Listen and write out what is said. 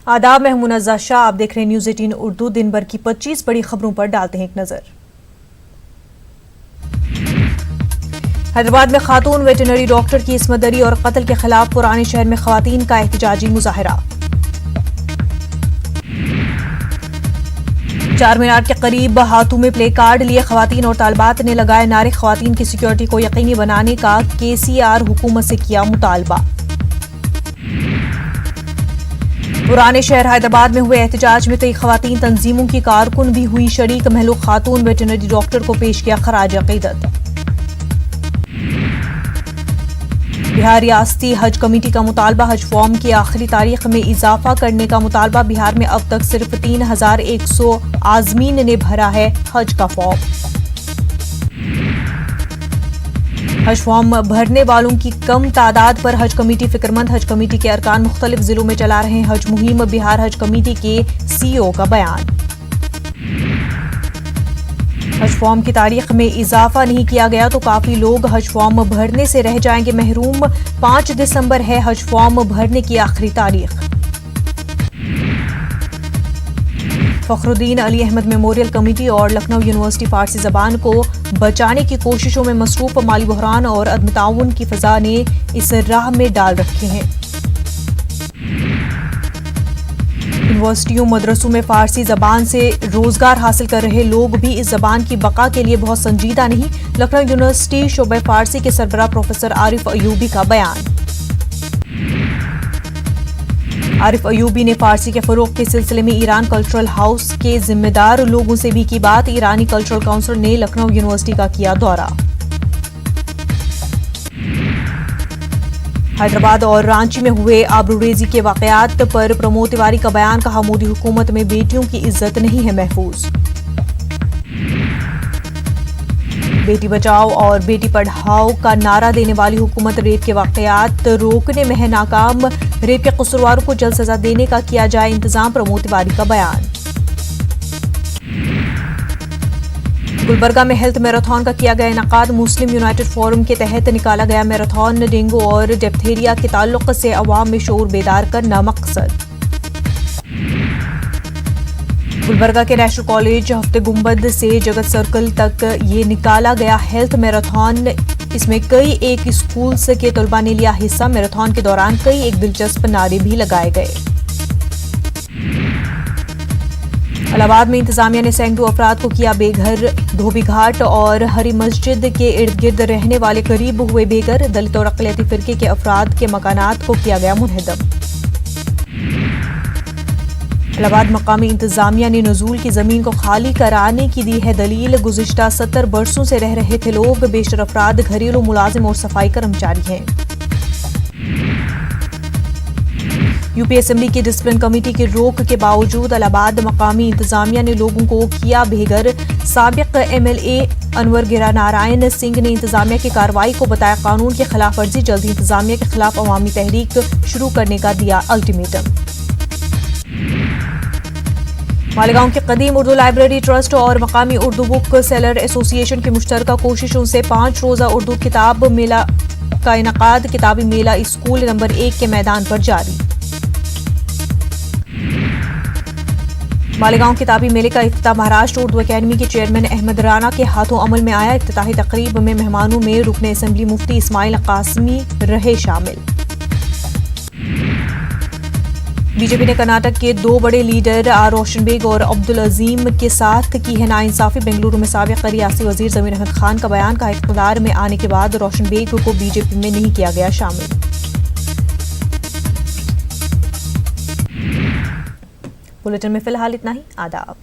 आदाब, मैं मुनज़्ज़ा शाह। आप देख रहे हैं न्यूज़ 18 उर्दू। दिन भर की 25 बड़ी खबरों पर डालते हैं एक नजर। हैदराबाद में खातून वेटरनरी डॉक्टर की इस्मत दरी और कत्ल के खिलाफ पुराने शहर में खवातीन का एहतजाजी मुजाहरा। चार मीनार के करीब हाथों में प्ले कार्ड लिए खवातीन और तालिबात ने लगाए नारे। खवातीन की सिक्योरिटी को यकीनी बनाने का KCR हुकूमत से किया मुतालबा। पुराने शहर हैदराबाद में हुए एहतजाज में कई खवातीन तंजीमों की कारकुन भी हुई शरीक। महलूक खातून वेटरनरी डॉक्टर को पेश किया खराज अकीदत। बिहार रियासती हज कमेटी का मुतालबा। हज फॉर्म की आखिरी तारीख में इजाफा करने का मुतालबा। बिहार में अब तक सिर्फ 3100 आजमीन ने भरा है हज का फॉर्म। हज फॉर्म भरने वालों की कम तादाद पर हज कमेटी फिक्रमंद। हज कमेटी के अरकान मुख्तलिफ जिलों में चला रहे हज मुहिम। बिहार हज कमेटी के CEO का बयान। हज फॉर्म की तारीख में इजाफा नहीं किया गया तो काफी लोग हज फॉर्म भरने से रह जाएंगे महरूम। 5 दिसंबर है हज फॉर्म भरने की आखिरी तारीख। फखरुद्दीन अली अहमद मेमोरियल कमेटी और लखनऊ यूनिवर्सिटी फारसी जबान को बचाने की कोशिशों में मसरूफ। माली बहरान और अदम ताउन की फजा ने इस राह में डाल रखे हैं। यूनिवर्सिटियों मदरसों में फारसी जबान से रोजगार हासिल कर रहे लोग भी इस जबान की बका के लिए बहुत संजीदा नहीं। लखनऊ यूनिवर्सिटी शोबे फारसी के सरबराह प्रोफेसर आरिफ अयूबी का बयान। आरिफ अयूबी ने फारसी के फरोग के सिलसिले में ईरान कल्चरल हाउस के जिम्मेदार लोगों से भी की बात। ईरानी कल्चरल काउंसिल ने लखनऊ यूनिवर्सिटी का किया दौरा। हैदराबाद और रांची में हुए आबरूरेजी के वाकयात पर प्रमोद तिवारी का बयान। कहा, मोदी हुकूमत में बेटियों की इज्जत नहीं है महफूज। बेटी बचाओ और बेटी पढ़ाओ का नारा देने वाली हुकूमत रेप के वाकयात रोकने में है नाकाम। रेप के कसूरवारों को जल्द सजा देने का किया जाए इंतजाम। प्रमोद तिवारी का बयान। गुलबर्गा में हेल्थ मैराथन का किया गया इनकाद। मुस्लिम यूनाइटेड फोरम के तहत निकाला गया मैराथन। डेंगू और डिप्थीरिया के ताल्लुक से अवाम में शऊर बेदार करना मकसद। गुलबर्गा के नेशनल कॉलेज हफ्ते गुंबद से जगत सर्कल तक ये निकाला गया हेल्थ मैराथन। इसमें कई एक स्कूल के तलबा ने लिया हिस्सा। मैराथन के दौरान कई एक दिलचस्प नारे भी लगाए गए। इलाहाबाद में इंतजामिया ने सैकड़ों अफराद को किया बेघर। धोबी घाट और हरी मस्जिद के इर्द गिर्द रहने वाले करीब हुए बेघर। दलित और अक़लियती फिरके के अफराद के मकानात को किया गया मुनहदम। इलाहाबाद मकामी इंतजामिया ने नज़ूल की जमीन को खाली कराने की दी है दलील। गुज़िश्ता 70 बरसों से रह रहे थे लोग। बेशतर अफराद घरेलू मुलाजिम और सफाई कर्मचारी हैं। यूपी असेंबली की डिसिप्लिन कमेटी की रोक के बावजूद इलाहाबाद मकामी इंतजामिया ने लोगों को किया बेघर। साबिक MLA अनवर गिरा नारायण सिंह ने इंतजामिया की कार्रवाई को बताया कानून की खिलाफ वर्जी। जल्द ही इंतजामिया के खिलाफ अवामी तहरीक शुरू करने का दिया अल्टीमेटम। मालेगांव की कदीम उर्दू लाइब्रेरी ट्रस्ट और मकामी उर्दू बुक सेलर एसोसिएशन की मुश्तरका कोशिशों से 5 रोजा उर्दू किताब मेला का इनकाद। किताबी मेला स्कूल नंबर 1 के मैदान पर जारी। मालेगांव किताबी मेले का इफ्तिताह महाराष्ट्र उर्दू अकेडमी के चेयरमैन अहमद राना के हाथों अमल में आया। इफ्तिताही तकरीब में मेहमानों में रुकन असेंबली मुफ्ती इस्माइल कासमी रहे शामिल। बीजेपी ने कर्नाटक के 2 बड़े लीडर आर रोशन बेग और अब्दुल अजीम के साथ की है नाइंसाफी। बेंगलुरु में साबिक रियासती वजीर जमीर अहमद खान का बयान। का इख्तियार में आने के बाद रोशन बेग को बीजेपी में नहीं किया गया शामिल। बुलेटिन में फिलहाल इतना ही। आदाब।